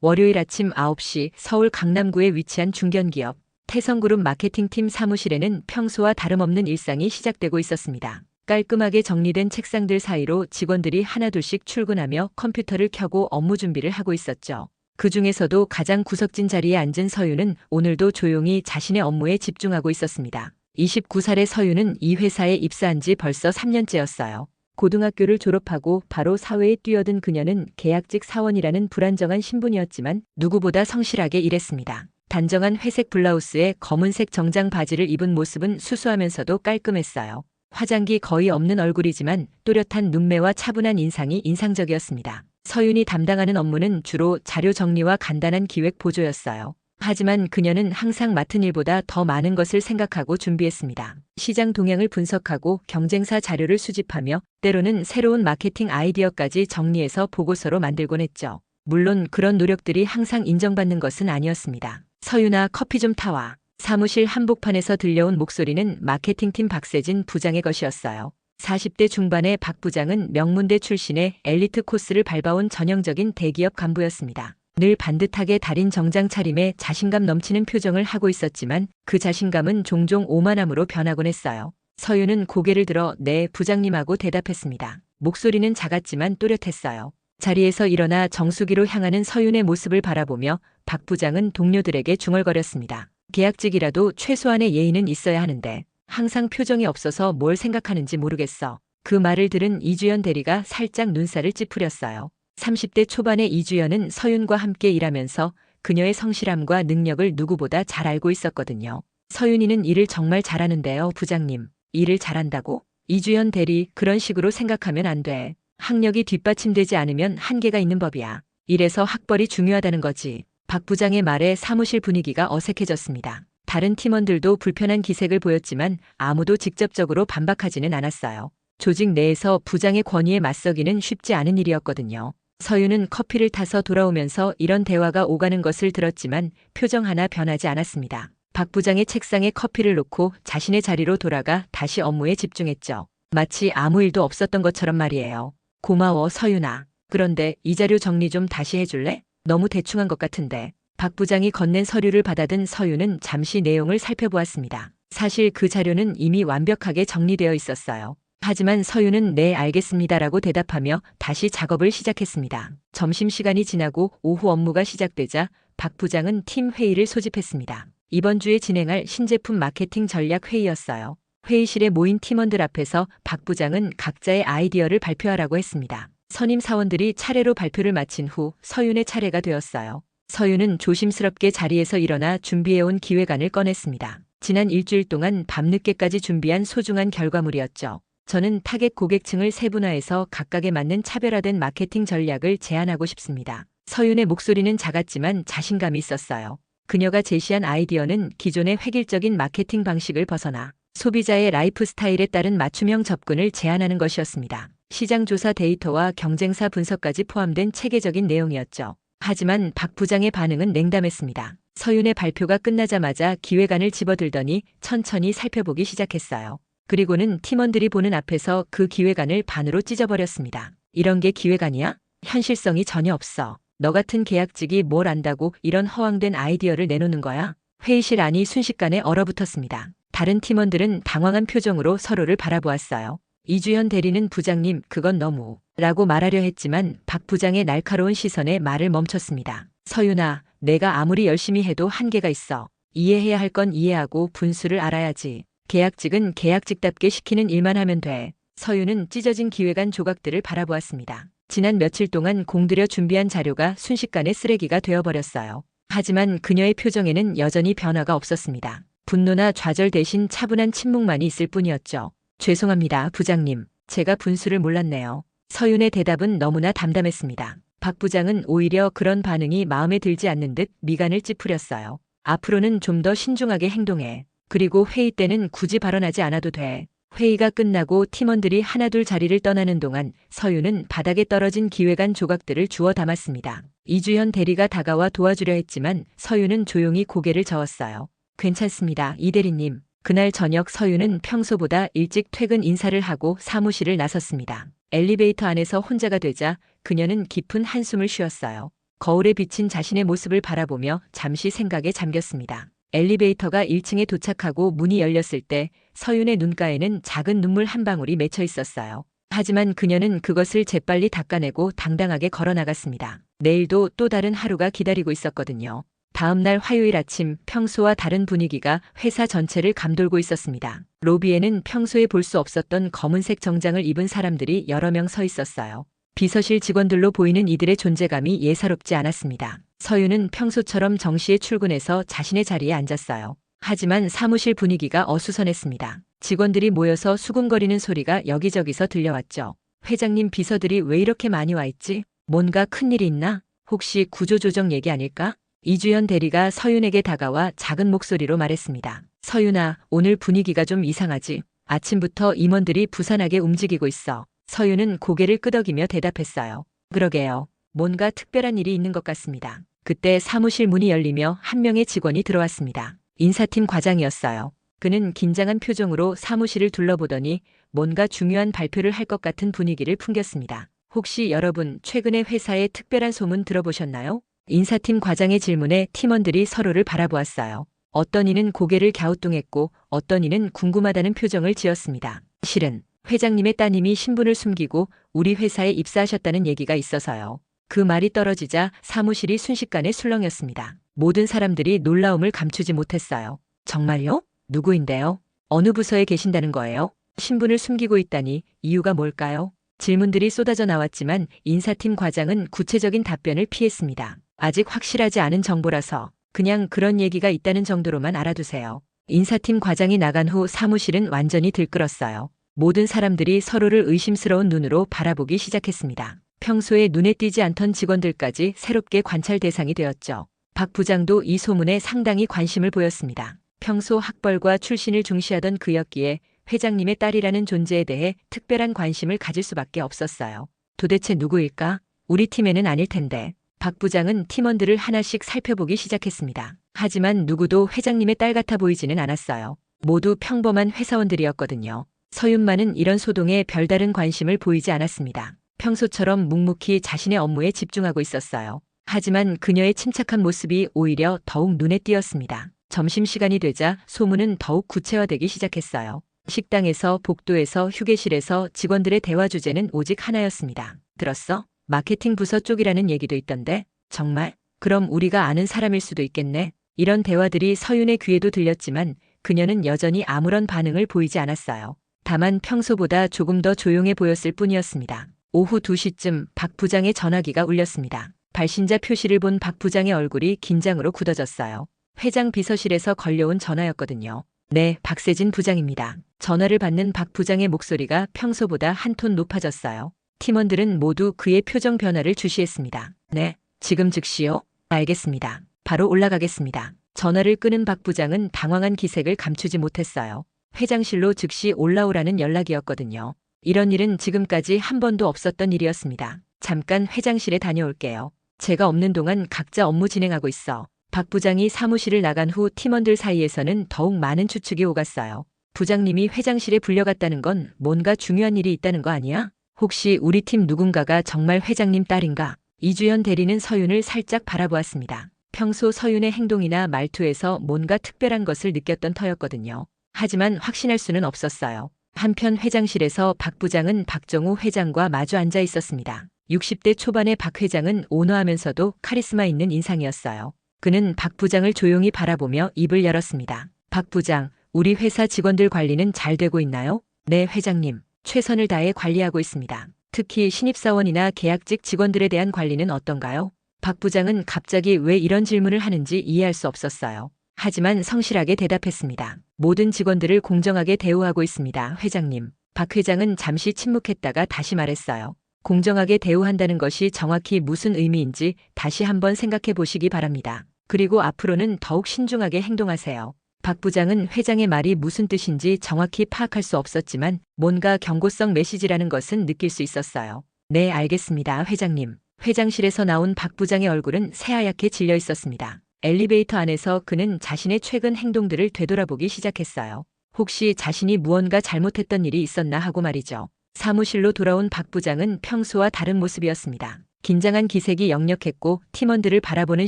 월요일 아침 9시 서울 강남구에 위치한 중견기업 태성그룹 마케팅팀 사무실에는 평소와 다름없는 일상이 시작되고 있었습니다. 깔끔하게 정리된 책상들 사이로 직원들이 하나둘씩 출근하며 컴퓨터를 켜고 업무 준비를 하고 있었죠. 그 중에서도 가장 구석진 자리에 앉은 서유는 오늘도 조용히 자신의 업무에 집중하고 있었습니다. 29살의 서유는 이 회사에 입사한 지 벌써 3년째였어요. 고등학교를 졸업하고 바로 사회에 뛰어든 그녀는 계약직 사원이라는 불안정한 신분이었지만 누구보다 성실하게 일했습니다. 단정한 회색 블라우스에 검은색 정장 바지를 입은 모습은 수수하면서도 깔끔했어요. 화장기 거의 없는 얼굴이지만 또렷한 눈매와 차분한 인상이 인상적이었습니다. 서윤이 담당하는 업무는 주로 자료 정리와 간단한 기획 보조였어요. 하지만 그녀는 항상 맡은 일보다 더 많은 것을 생각하고 준비했습니다. 시장 동향을 분석하고 경쟁사 자료를 수집하며 때로는 새로운 마케팅 아이디어까지 정리해서 보고서로 만들곤 했죠. 물론 그런 노력들이 항상 인정받는 것은 아니었습니다. 서윤아, 커피 좀 타와. 사무실 한복판에서 들려온 목소리는 마케팅팀 박세진 부장의 것이었어요. 40대 중반의 박 부장은 명문대 출신의 엘리트 코스를 밟아온 전형적인 대기업 간부였습니다. 늘 반듯하게 다린 정장 차림에 자신감 넘치는 표정을 하고 있었지만 그 자신감은 종종 오만함으로 변하곤 했어요. 서윤은 고개를 들어 네, 부장님하고 대답했습니다. 목소리는 작았지만 또렷했어요. 자리에서 일어나 정수기로 향하는 서윤의 모습을 바라보며 박 부장은 동료들에게 중얼거렸습니다. 계약직이라도 최소한의 예의는 있어야 하는데 항상 표정이 없어서 뭘 생각하는지 모르겠어. 그 말을 들은 이주연 대리가 살짝 눈살을 찌푸렸어요. 30대 초반의 이주연은 서윤과 함께 일하면서 그녀의 성실함과 능력을 누구보다 잘 알고 있었거든요. 서윤이는 일을 정말 잘하는데요, 부장님. 일을 잘한다고? 이주연 대리, 그런 식으로 생각하면 안 돼. 학력이 뒷받침되지 않으면 한계가 있는 법이야. 이래서 학벌이 중요하다는 거지. 박 부장의 말에 사무실 분위기가 어색해졌습니다. 다른 팀원들도 불편한 기색을 보였지만 아무도 직접적으로 반박하지는 않았어요. 조직 내에서 부장의 권위에 맞서기는 쉽지 않은 일이었거든요. 서윤은 커피를 타서 돌아오면서 이런 대화가 오가는 것을 들었지만 표정 하나 변하지 않았습니다. 박 부장의 책상에 커피를 놓고 자신의 자리로 돌아가 다시 업무에 집중했죠. 마치 아무 일도 없었던 것처럼 말이에요. 고마워, 서윤아. 그런데 이 자료 정리 좀 다시 해줄래? 너무 대충한 것 같은데. 박 부장이 건넨 서류를 받아든 서윤은 잠시 내용을 살펴보았습니다. 사실 그 자료는 이미 완벽하게 정리되어 있었어요. 하지만 서윤은 네, 알겠습니다라고 대답하며 다시 작업을 시작했습니다. 점심시간이 지나고 오후 업무가 시작되자 박 부장은 팀 회의를 소집했습니다. 이번 주에 진행할 신제품 마케팅 전략 회의였어요. 회의실에 모인 팀원들 앞에서 박 부장은 각자의 아이디어를 발표하라고 했습니다. 선임 사원들이 차례로 발표를 마친 후 서윤의 차례가 되었어요. 서윤은 조심스럽게 자리에서 일어나 준비해온 기획안을 꺼냈습니다. 지난 일주일 동안 밤늦게까지 준비한 소중한 결과물이었죠. 저는 타겟 고객층을 세분화해서 각각에 맞는 차별화된 마케팅 전략을 제안하고 싶습니다. 서윤의 목소리는 작았지만 자신감이 있었어요. 그녀가 제시한 아이디어는 기존의 획일적인 마케팅 방식을 벗어나 소비자의 라이프 스타일에 따른 맞춤형 접근을 제안하는 것이었습니다. 시장 조사 데이터와 경쟁사 분석까지 포함된 체계적인 내용이었죠. 하지만 박 부장의 반응은 냉담했습니다. 서윤의 발표가 끝나자마자 기획안을 집어들더니 천천히 살펴보기 시작했어요. 그리고는 팀원들이 보는 앞에서 그 기획안을 반으로 찢어버렸습니다. 이런 게 기획안이야? 현실성이 전혀 없어. 너 같은 계약직이 뭘 안다고 이런 허황된 아이디어를 내놓는 거야? 회의실 안이 순식간에 얼어붙었습니다. 다른 팀원들은 당황한 표정으로 서로를 바라보았어요. 이주연 대리는 부장님, 그건 너무 라고 말하려 했지만 박 부장의 날카로운 시선에 말을 멈췄습니다. 서윤아, 내가 아무리 열심히 해도 한계가 있어. 이해해야 할 건 이해하고 분수를 알아야지. 계약직은 계약직답게 시키는 일만 하면 돼. 서윤은 찢어진 기획안 조각들을 바라보았습니다. 지난 며칠 동안 공들여 준비한 자료가 순식간에 쓰레기가 되어버렸어요. 하지만 그녀의 표정에는 여전히 변화가 없었습니다. 분노나 좌절 대신 차분한 침묵만이 있을 뿐이었죠. 죄송합니다, 부장님. 제가 분수를 몰랐네요. 서윤의 대답은 너무나 담담했습니다. 박 부장은 오히려 그런 반응이 마음에 들지 않는 듯 미간을 찌푸렸어요. 앞으로는 좀 더 신중하게 행동해. 그리고 회의 때는 굳이 발언하지 않아도 돼. 회의가 끝나고 팀원들이 하나둘 자리를 떠나는 동안 서윤은 바닥에 떨어진 기획안 조각들을 주워 담았습니다. 이주연 대리가 다가와 도와주려 했지만 서윤은 조용히 고개를 저었어요. 괜찮습니다, 이 대리님. 그날 저녁 서윤은 평소보다 일찍 퇴근 인사를 하고 사무실을 나섰습니다. 엘리베이터 안에서 혼자가 되자 그녀는 깊은 한숨을 쉬었어요. 거울에 비친 자신의 모습을 바라보며 잠시 생각에 잠겼습니다. 엘리베이터가 1층에 도착하고 문이 열렸을 때 서윤의 눈가에는 작은 눈물 한 방울이 맺혀 있었어요. 하지만 그녀는 그것을 재빨리 닦아내고 당당하게 걸어나갔습니다. 내일도 또 다른 하루가 기다리고 있었거든요. 다음 날 화요일 아침, 평소와 다른 분위기가 회사 전체를 감돌고 있었습니다. 로비에는 평소에 볼 수 없었던 검은색 정장을 입은 사람들이 여러 명 서 있었어요. 비서실 직원들로 보이는 이들의 존재감이 예사롭지 않았습니다. 서윤은 평소처럼 정시에 출근해서 자신의 자리에 앉았어요. 하지만 사무실 분위기가 어수선했습니다. 직원들이 모여서 수군거리는 소리가 여기저기서 들려왔죠. 회장님, 비서들이 왜 이렇게 많이 와 있지? 뭔가 큰일이 있나? 혹시 구조조정 얘기 아닐까? 이주연 대리가 서윤에게 다가와 작은 목소리로 말했습니다. 서윤아, 오늘 분위기가 좀 이상하지? 아침부터 임원들이 부산하게 움직이고 있어. 서윤은 고개를 끄덕이며 대답했어요. 그러게요. 뭔가 특별한 일이 있는 것 같습니다. 그때 사무실 문이 열리며 한 명의 직원이 들어왔습니다. 인사팀 과장이었어요. 그는 긴장한 표정으로 사무실을 둘러보더니 뭔가 중요한 발표를 할 것 같은 분위기를 풍겼습니다. 혹시 여러분 최근에 회사에 특별한 소문 들어보셨나요? 인사팀 과장의 질문에 팀원들이 서로를 바라보았어요. 어떤 이는 고개를 갸우뚱했고 어떤 이는 궁금하다는 표정을 지었습니다. 실은 회장님의 따님이 신분을 숨기고 우리 회사에 입사하셨다는 얘기가 있어서요. 그 말이 떨어지자 사무실이 순식간에 술렁였습니다. 모든 사람들이 놀라움을 감추지 못했어요. 정말요? 누구인데요? 어느 부서에 계신다는 거예요? 신분을 숨기고 있다니 이유가 뭘까요? 질문들이 쏟아져 나왔지만 인사팀 과장은 구체적인 답변을 피했습니다. 아직 확실하지 않은 정보라서 그냥 그런 얘기가 있다는 정도로만 알아두세요. 인사팀 과장이 나간 후 사무실은 완전히 들끓었어요. 모든 사람들이 서로를 의심스러운 눈으로 바라보기 시작했습니다. 평소에 눈에 띄지 않던 직원들까지 새롭게 관찰 대상이 되었죠. 박 부장도 이 소문에 상당히 관심을 보였습니다. 평소 학벌과 출신을 중시하던 그였기에 회장님의 딸이라는 존재에 대해 특별한 관심을 가질 수밖에 없었어요. 도대체 누구일까? 우리 팀에는 아닐 텐데. 박 부장은 팀원들을 하나씩 살펴보기 시작했습니다. 하지만 누구도 회장님의 딸 같아 보이지는 않았어요. 모두 평범한 회사원들이었거든요. 서윤만은 이런 소동에 별다른 관심을 보이지 않았습니다. 평소처럼 묵묵히 자신의 업무에 집중하고 있었어요. 하지만 그녀의 침착한 모습이 오히려 더욱 눈에 띄었습니다. 점심시간이 되자 소문은 더욱 구체화되기 시작했어요. 식당에서, 복도에서, 휴게실에서 직원들의 대화 주제는 오직 하나였습니다. 들었어? 마케팅 부서 쪽이라는 얘기도 있던데? 정말? 그럼 우리가 아는 사람일 수도 있겠네. 이런 대화들이 서윤의 귀에도 들렸지만 그녀는 여전히 아무런 반응을 보이지 않았어요. 다만 평소보다 조금 더 조용해 보였을 뿐이었습니다. 오후 2시쯤 박 부장의 전화기가 울렸습니다. 발신자 표시를 본 박 부장의 얼굴이 긴장으로 굳어졌어요. 회장 비서실에서 걸려온 전화였거든요. 네, 박세진 부장입니다. 전화를 받는 박 부장의 목소리가 평소보다 한 톤 높아졌어요. 팀원들은 모두 그의 표정 변화를 주시했습니다. 네, 지금 즉시요? 알겠습니다. 바로 올라가겠습니다. 전화를 끄는 박 부장은 당황한 기색을 감추지 못했어요. 회장실로 즉시 올라오라는 연락이었거든요. 이런 일은 지금까지 한 번도 없었던 일이었습니다. 잠깐 회장실에 다녀올게요. 제가 없는 동안 각자 업무 진행하고 있어. 박 부장이 사무실을 나간 후 팀원들 사이에서는 더욱 많은 추측이 오갔어요. 부장님이 회장실에 불려갔다는 건 뭔가 중요한 일이 있다는 거 아니야? 혹시 우리 팀 누군가가 정말 회장님 딸인가? 이주연 대리는 서윤을 살짝 바라보았습니다. 평소 서윤의 행동이나 말투에서 뭔가 특별한 것을 느꼈던 터였거든요. 하지만 확신할 수는 없었어요. 한편 회장실에서 박 부장은 박정우 회장과 마주 앉아 있었습니다. 60대 초반의 박 회장은 온화하면서도 카리스마 있는 인상이었어요. 그는 박 부장을 조용히 바라보며 입을 열었습니다. 박 부장, 우리 회사 직원들 관리는 잘 되고 있나요? 네, 회장님. 최선을 다해 관리하고 있습니다. 특히 신입사원이나 계약직 직원들에 대한 관리는 어떤가요? 박 부장은 갑자기 왜 이런 질문을 하는지 이해할 수 없었어요. 하지만 성실하게 대답했습니다. 모든 직원들을 공정하게 대우하고 있습니다, 회장님. 박 회장은 잠시 침묵했다가 다시 말했어요. 공정하게 대우한다는 것이 정확히 무슨 의미인지 다시 한번 생각해 보시기 바랍니다. 그리고 앞으로는 더욱 신중하게 행동하세요. 박 부장은 회장의 말이 무슨 뜻인지 정확히 파악할 수 없었지만 뭔가 경고성 메시지라는 것은 느낄 수 있었어요. 네, 알겠습니다, 회장님. 회장실에서 나온 박 부장의 얼굴은 새하얗게 질려 있었습니다. 엘리베이터 안에서 그는 자신의 최근 행동들을 되돌아보기 시작했어요. 혹시 자신이 무언가 잘못했던 일이 있었나 하고 말이죠. 사무실로 돌아온 박 부장은 평소와 다른 모습이었습니다. 긴장한 기색이 역력했고 팀원들을 바라보는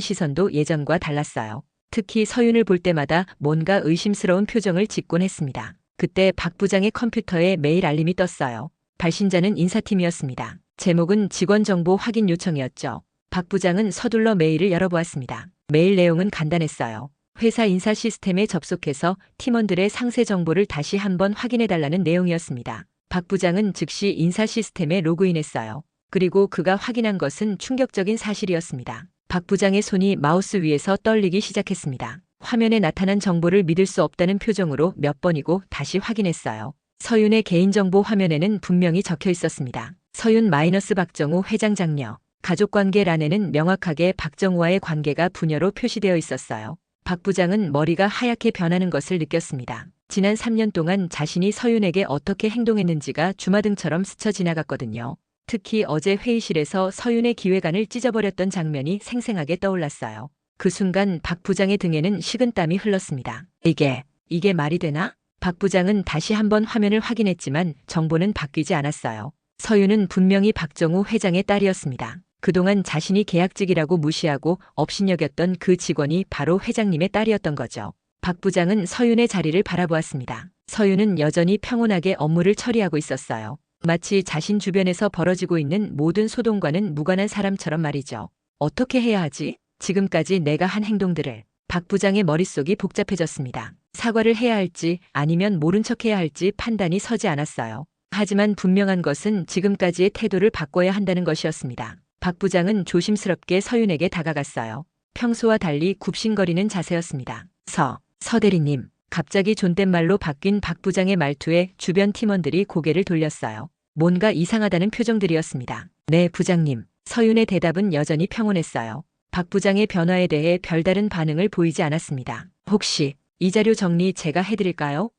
시선도 예전과 달랐어요. 특히 서윤을 볼 때마다 뭔가 의심스러운 표정을 짓곤 했습니다. 그때 박 부장의 컴퓨터에 메일 알림이 떴어요. 발신자는 인사팀이었습니다. 제목은 직원 정보 확인 요청이었죠. 박 부장은 서둘러 메일을 열어보았습니다. 메일 내용은 간단했어요. 회사 인사 시스템에 접속해서 팀원들의 상세 정보를 다시 한번 확인해달라는 내용이었습니다. 박 부장은 즉시 인사 시스템에 로그인했어요. 그리고 그가 확인한 것은 충격적인 사실이었습니다. 박 부장의 손이 마우스 위에서 떨리기 시작했습니다. 화면에 나타난 정보를 믿을 수 없다는 표정으로 몇 번이고 다시 확인했어요. 서윤의 개인정보 화면에는 분명히 적혀 있었습니다. 서윤 박정우 회장 장녀. 가족관계란에는 명확하게 박정우와의 관계가 부녀로 표시되어 있었어요. 박 부장은 머리가 하얗게 변하는 것을 느꼈습니다. 지난 3년 동안 자신이 서윤에게 어떻게 행동했는지가 주마등처럼 스쳐 지나갔거든요. 특히 어제 회의실에서 서윤의 기획안을 찢어버렸던 장면이 생생하게 떠올랐어요. 그 순간 박 부장의 등에는 식은땀이 흘렀습니다. 이게 말이 되나? 박 부장은 다시 한번 화면을 확인했지만 정보는 바뀌지 않았어요. 서윤은 분명히 박정우 회장의 딸이었습니다. 그동안 자신이 계약직이라고 무시하고 업신여겼던 그 직원이 바로 회장님의 딸이었던 거죠. 박 부장은 서윤의 자리를 바라보았습니다. 서윤은 여전히 평온하게 업무를 처리하고 있었어요. 마치 자신 주변에서 벌어지고 있는 모든 소동과는 무관한 사람처럼 말이죠. 어떻게 해야 하지? 지금까지 내가 한 행동들을. 박 부장의 머릿속이 복잡해졌습니다. 사과를 해야 할지 아니면 모른 척해야 할지 판단이 서지 않았어요. 하지만 분명한 것은 지금까지의 태도를 바꿔야 한다는 것이었습니다. 박 부장은 조심스럽게 서윤에게 다가갔어요. 평소와 달리 굽신거리는 자세였습니다. 서 대리님. 갑자기 존댓말로 바뀐 박 부장의 말투에 주변 팀원들이 고개를 돌렸어요. 뭔가 이상하다는 표정들이었습니다. 네, 부장님. 서윤의 대답은 여전히 평온했어요. 박 부장의 변화에 대해 별다른 반응을 보이지 않았습니다. 혹시 이 자료 정리 제가 해드릴까요?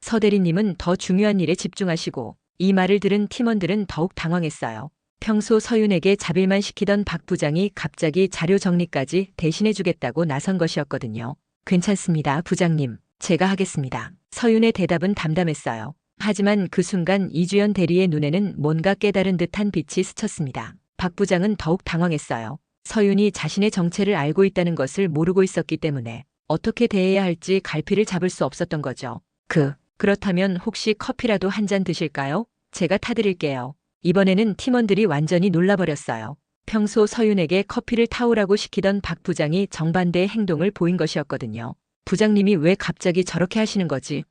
서 대리님은 더 중요한 일에 집중하시고, 이 말을 들은 팀원들은 더욱 당황했어요. 평소 서윤에게 자빌만 시키던 박 부장이 갑자기 자료 정리까지 대신해주겠다고 나선 것이었거든요. 괜찮습니다, 부장님. 제가 하겠습니다. 서윤의 대답은 담담했어요. 하지만 그 순간 이주연 대리의 눈에는 뭔가 깨달은 듯한 빛이 스쳤습니다. 박 부장은 더욱 당황했어요. 서윤이 자신의 정체를 알고 있다는 것을 모르고 있었기 때문에 어떻게 대해야 할지 갈피를 잡을 수 없었던 거죠. 그렇다면 혹시 커피라도 한 잔 드실까요? 제가 타드릴게요. 이번에는 팀원들이 완전히 놀라버렸어요. 평소 서윤에게 커피를 타오라고 시키던 박 부장이 정반대의 행동을 보인 것이었거든요. 부장님이 왜 갑자기 저렇게 하시는 거지?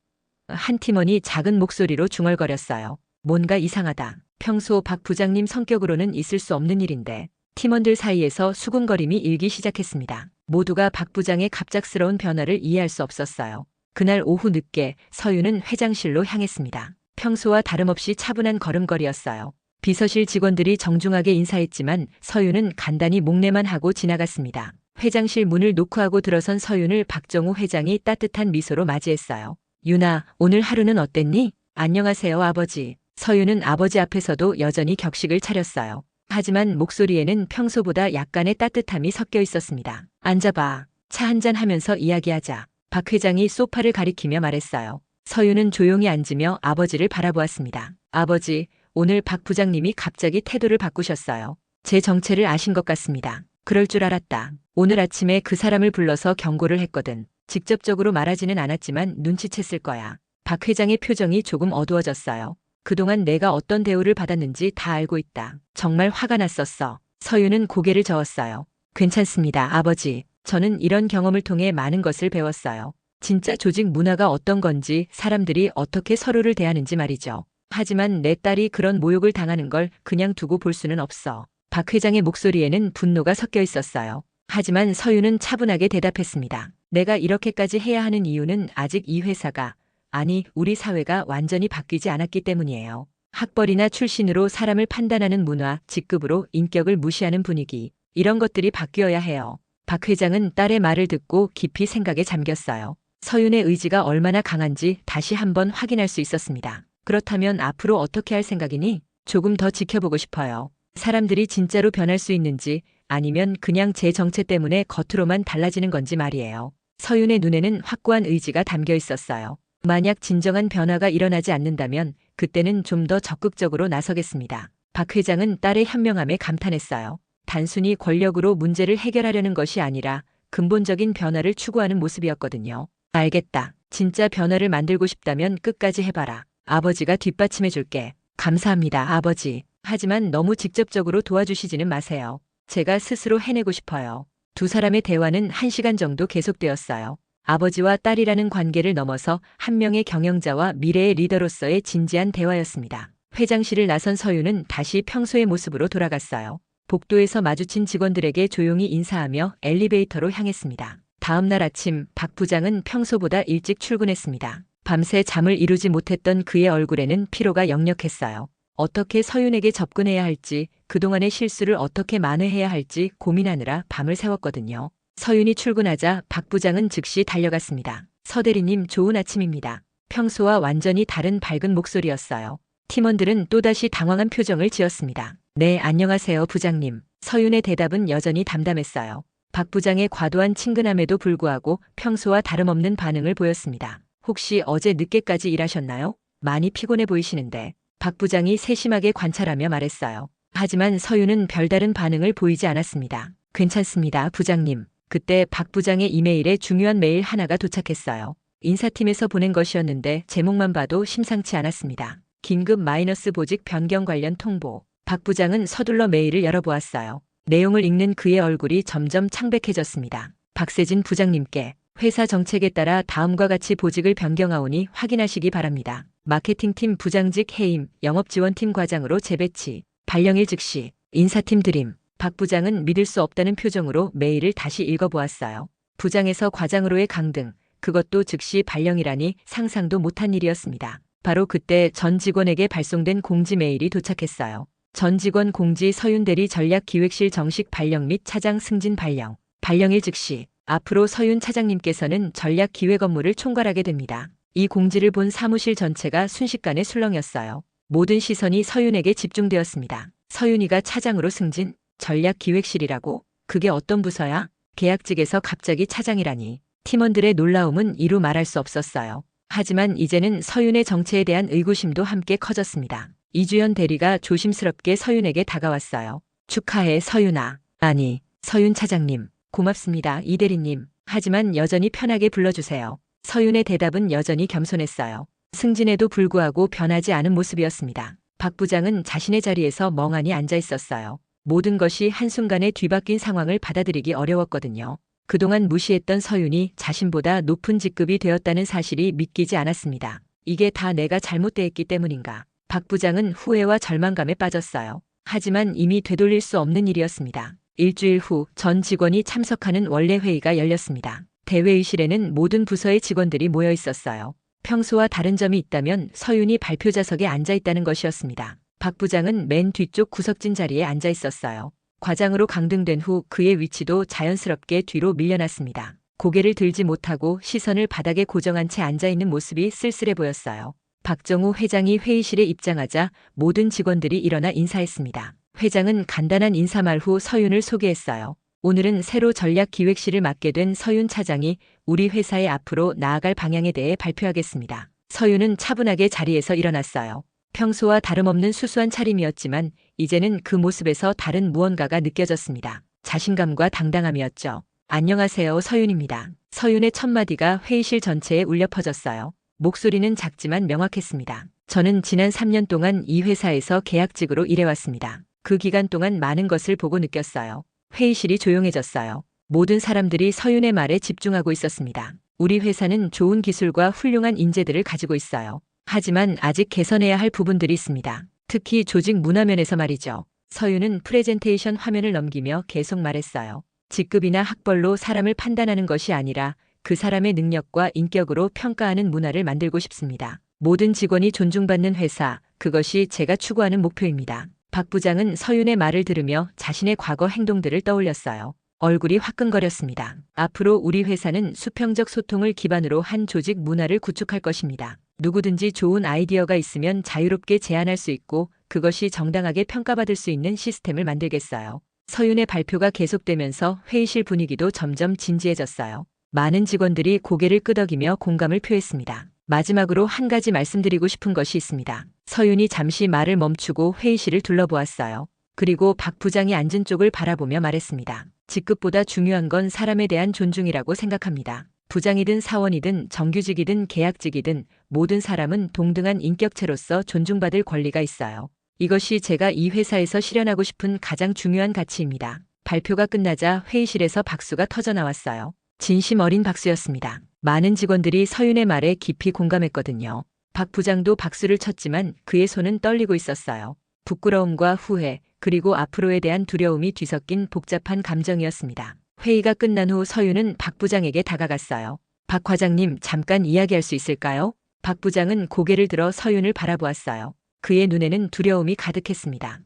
한 팀원이 작은 목소리로 중얼거렸어요. 뭔가 이상하다. 평소 박 부장님 성격으로는 있을 수 없는 일인데 팀원들 사이에서 수군거림이 일기 시작했습니다. 모두가 박 부장의 갑작스러운 변화를 이해할 수 없었어요. 그날 오후 늦게 서윤은 회장실로 향했습니다. 평소와 다름없이 차분한 걸음걸이였어요. 비서실 직원들이 정중하게 인사했지만 서윤은 간단히 목례만 하고 지나갔습니다. 회장실 문을 노크하고 들어선 서윤을 박정우 회장이 따뜻한 미소로 맞이했어요. 윤아, 오늘 하루는 어땠니? 안녕하세요, 아버지. 서윤은 아버지 앞에서도 여전히 격식을 차렸어요. 하지만 목소리에는 평소보다 약간의 따뜻함이 섞여 있었습니다. 앉아봐. 차 한잔 하면서 이야기하자. 박 회장이 소파를 가리키며 말했어요. 서윤은 조용히 앉으며 아버지를 바라보았습니다. 아버지, 오늘 박 부장님이 갑자기 태도를 바꾸셨어요. 제 정체를 아신 것 같습니다. 그럴 줄 알았다. 오늘 아침에 그 사람을 불러서 경고를 했거든. 직접적으로 말하지는 않았지만 눈치챘을 거야. 박 회장의 표정이 조금 어두워졌어요. 그동안 내가 어떤 대우를 받았는지 다 알고 있다. 정말 화가 났었어. 서윤은 고개를 저었어요. 괜찮습니다, 아버지. 저는 이런 경험을 통해 많은 것을 배웠어요. 진짜 조직 문화가 어떤 건지, 사람들이 어떻게 서로를 대하는지 말이죠. 하지만 내 딸이 그런 모욕을 당하는 걸 그냥 두고 볼 수는 없어. 박 회장의 목소리에는 분노가 섞여 있었어요. 하지만 서윤은 차분하게 대답했습니다. 내가 이렇게까지 해야 하는 이유는 아직 이 회사가, 아니 우리 사회가 완전히 바뀌지 않았기 때문이에요. 학벌이나 출신으로 사람을 판단하는 문화, 직급으로 인격을 무시하는 분위기, 이런 것들이 바뀌어야 해요. 박 회장은 딸의 말을 듣고 깊이 생각에 잠겼어요. 서윤의 의지가 얼마나 강한지 다시 한번 확인할 수 있었습니다. 그렇다면 앞으로 어떻게 할 생각이니? 조금 더 지켜보고 싶어요. 사람들이 진짜로 변할 수 있는지 아니면 그냥 제 정체 때문에 겉으로만 달라지는 건지 말이에요. 서윤의 눈에는 확고한 의지가 담겨 있었어요. 만약 진정한 변화가 일어나지 않는다면 그때는 좀 더 적극적으로 나서겠습니다. 박 회장은 딸의 현명함에 감탄했어요. 단순히 권력으로 문제를 해결하려는 것이 아니라 근본적인 변화를 추구하는 모습이었거든요. 알겠다. 진짜 변화를 만들고 싶다면 끝까지 해봐라. 아버지가 뒷받침해 줄게. 감사합니다, 아버지. 하지만 너무 직접적으로 도와주시지는 마세요. 제가 스스로 해내고 싶어요. 두 사람의 대화는 1시간 정도 계속되었어요. 아버지와 딸이라는 관계를 넘어서 한 명의 경영자와 미래의 리더로서의 진지한 대화였습니다. 회장실을 나선 서윤은 다시 평소의 모습으로 돌아갔어요. 복도에서 마주친 직원들에게 조용히 인사하며 엘리베이터로 향했습니다. 다음 날 아침 박 부장은 평소보다 일찍 출근했습니다. 밤새 잠을 이루지 못했던 그의 얼굴에는 피로가 역력했어요. 어떻게 서윤에게 접근해야 할지, 그동안의 실수를 어떻게 만회해야 할지 고민하느라 밤을 새웠거든요. 서윤이 출근하자 박 부장은 즉시 달려갔습니다. 서 대리님, 좋은 아침입니다. 평소와 완전히 다른 밝은 목소리였어요. 팀원들은 또다시 당황한 표정을 지었습니다. 네, 안녕하세요, 부장님. 서윤의 대답은 여전히 담담했어요. 박 부장의 과도한 친근함에도 불구하고 평소와 다름없는 반응을 보였습니다. 혹시 어제 늦게까지 일하셨나요? 많이 피곤해 보이시는데. 박 부장이 세심하게 관찰하며 말했어요. 하지만 서윤은 별다른 반응을 보이지 않았습니다. 괜찮습니다, 부장님. 그때 박 부장의 이메일에 중요한 메일 하나가 도착했어요. 인사팀에서 보낸 것이었는데 제목만 봐도 심상치 않았습니다. 긴급 마이너스 보직 변경 관련 통보. 박 부장은 서둘러 메일을 열어보았어요. 내용을 읽는 그의 얼굴이 점점 창백해졌습니다. 박세진 부장님께 회사 정책에 따라 다음과 같이 보직을 변경하오니 확인하시기 바랍니다. 마케팅팀 부장직 해임, 영업지원팀 과장으로 재배치, 발령일 즉시, 인사팀 드림. 박 부장은 믿을 수 없다는 표정으로 메일을 다시 읽어보았어요. 부장에서 과장으로의 강등, 그것도 즉시 발령이라니 상상도 못한 일이었습니다. 바로 그때 전 직원에게 발송된 공지 메일이 도착했어요. 전 직원 공지, 서윤 대리 전략기획실 정식 발령 및 차장 승진 발령. 발령일 즉시. 앞으로 서윤 차장님께서는 전략기획 업무를 총괄하게 됩니다. 이 공지를 본 사무실 전체가 순식간에 술렁였어요. 모든 시선이 서윤에게 집중되었습니다. 서윤이가 차장으로 승진? 전략기획실이라고? 그게 어떤 부서야? 계약직에서 갑자기 차장이라니. 팀원들의 놀라움은 이루 말할 수 없었어요. 하지만 이제는 서윤의 정체에 대한 의구심도 함께 커졌습니다. 이주연 대리가 조심스럽게 서윤에게 다가왔어요. 축하해, 서윤아. 아니, 서윤 차장님. 고맙습니다, 이 대리님. 하지만 여전히 편하게 불러주세요. 서윤의 대답은 여전히 겸손했어요. 승진에도 불구하고 변하지 않은 모습이었습니다. 박 부장은 자신의 자리에서 멍하니 앉아 있었어요. 모든 것이 한순간에 뒤바뀐 상황을 받아들이기 어려웠거든요. 그동안 무시했던 서윤이 자신보다 높은 직급이 되었다는 사실이 믿기지 않았습니다. 이게 다 내가 잘못되었기 때문인가. 박 부장은 후회와 절망감에 빠졌어요. 하지만 이미 되돌릴 수 없는 일이었습니다. 일주일 후 전 직원이 참석하는 원래 회의가 열렸습니다. 대회의실에는 모든 부서의 직원들이 모여 있었어요. 평소와 다른 점이 있다면 서윤이 발표 좌석에 앉아 있다는 것이었습니다. 박 부장은 맨 뒤쪽 구석진 자리에 앉아 있었어요. 과장으로 강등된 후 그의 위치도 자연스럽게 뒤로 밀려났습니다. 고개를 들지 못하고 시선을 바닥에 고정한 채 앉아 있는 모습이 쓸쓸해 보였어요. 박정우 회장이 회의실에 입장하자 모든 직원들이 일어나 인사했습니다. 회장은 간단한 인사말 후 서윤을 소개했어요. 오늘은 새로 전략기획실을 맡게 된 서윤 차장이 우리 회사의 앞으로 나아갈 방향에 대해 발표하겠습니다. 서윤은 차분하게 자리에서 일어났어요. 평소와 다름없는 수수한 차림이었지만 이제는 그 모습에서 다른 무언가가 느껴졌습니다. 자신감과 당당함이었죠. 안녕하세요, 서윤입니다. 서윤의 첫 마디가 회의실 전체에 울려 퍼졌어요. 목소리는 작지만 명확했습니다. 저는 지난 3년 동안 이 회사에서 계약직으로 일해왔습니다. 그 기간 동안 많은 것을 보고 느꼈어요. 회의실이 조용해졌어요. 모든 사람들이 서윤의 말에 집중하고 있었습니다. 우리 회사는 좋은 기술과 훌륭한 인재들을 가지고 있어요. 하지만 아직 개선해야 할 부분들이 있습니다. 특히 조직 문화 면에서 말이죠. 서윤은 프레젠테이션 화면을 넘기며 계속 말했어요. 직급이나 학벌로 사람을 판단하는 것이 아니라 그 사람의 능력과 인격으로 평가하는 문화를 만들고 싶습니다. 모든 직원이 존중받는 회사, 그것이 제가 추구하는 목표입니다. 박 부장은 서윤의 말을 들으며 자신의 과거 행동들을 떠올렸어요. 얼굴이 화끈거렸습니다. 앞으로 우리 회사는 수평적 소통을 기반으로 한 조직 문화를 구축할 것입니다. 누구든지 좋은 아이디어가 있으면 자유롭게 제안할 수 있고 그것이 정당하게 평가받을 수 있는 시스템을 만들겠어요. 서윤의 발표가 계속되면서 회의실 분위기도 점점 진지해졌어요. 많은 직원들이 고개를 끄덕이며 공감을 표했습니다. 마지막으로 한 가지 말씀드리고 싶은 것이 있습니다. 서윤이 잠시 말을 멈추고 회의실을 둘러보았어요. 그리고 박 부장이 앉은 쪽을 바라보며 말했습니다. 직급보다 중요한 건 사람에 대한 존중이라고 생각합니다. 부장이든 사원이든 정규직이든 계약직이든 모든 사람은 동등한 인격체로서 존중받을 권리가 있어요. 이것이 제가 이 회사에서 실현하고 싶은 가장 중요한 가치입니다. 발표가 끝나자 회의실에서 박수가 터져 나왔어요. 진심 어린 박수였습니다. 많은 직원들이 서윤의 말에 깊이 공감했거든요. 박 부장도 박수를 쳤지만 그의 손은 떨리고 있었어요. 부끄러움과 후회, 그리고 앞으로에 대한 두려움이 뒤섞인 복잡한 감정이었습니다. 회의가 끝난 후 서윤은 박 부장에게 다가갔어요. 박 과장님, 잠깐 이야기할 수 있을까요? 박 부장은 고개를 들어 서윤을 바라보았어요. 그의 눈에는 두려움이 가득했습니다.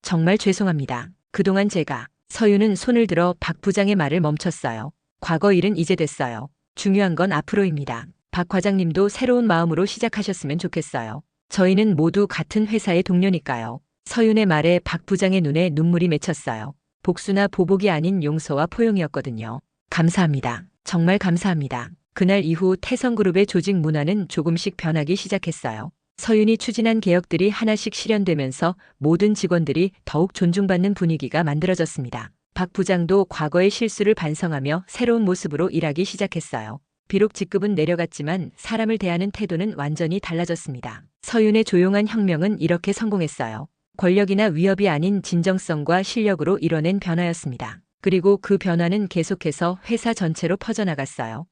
정말 죄송합니다. 그동안 제가. 서윤은 손을 들어 박 부장의 말을 멈췄어요. 과거 일은 이제 됐어요. 중요한 건 앞으로입니다. 박 과장님도 새로운 마음으로 시작하셨으면 좋겠어요. 저희는 모두 같은 회사의 동료니까요. 서윤의 말에 박 부장의 눈에 눈물이 맺혔어요. 복수나 보복이 아닌 용서와 포용이었거든요. 감사합니다. 정말 감사합니다. 그날 이후 태성그룹의 조직 문화는 조금씩 변하기 시작했어요. 서윤이 추진한 개혁들이 하나씩 실현되면서 모든 직원들이 더욱 존중받는 분위기가 만들어졌습니다. 박 부장도 과거의 실수를 반성하며 새로운 모습으로 일하기 시작했어요. 비록 직급은 내려갔지만 사람을 대하는 태도는 완전히 달라졌습니다. 서윤의 조용한 혁명은 이렇게 성공했어요. 권력이나 위협이 아닌 진정성과 실력으로 이뤄낸 변화였습니다. 그리고 그 변화는 계속해서 회사 전체로 퍼져나갔어요.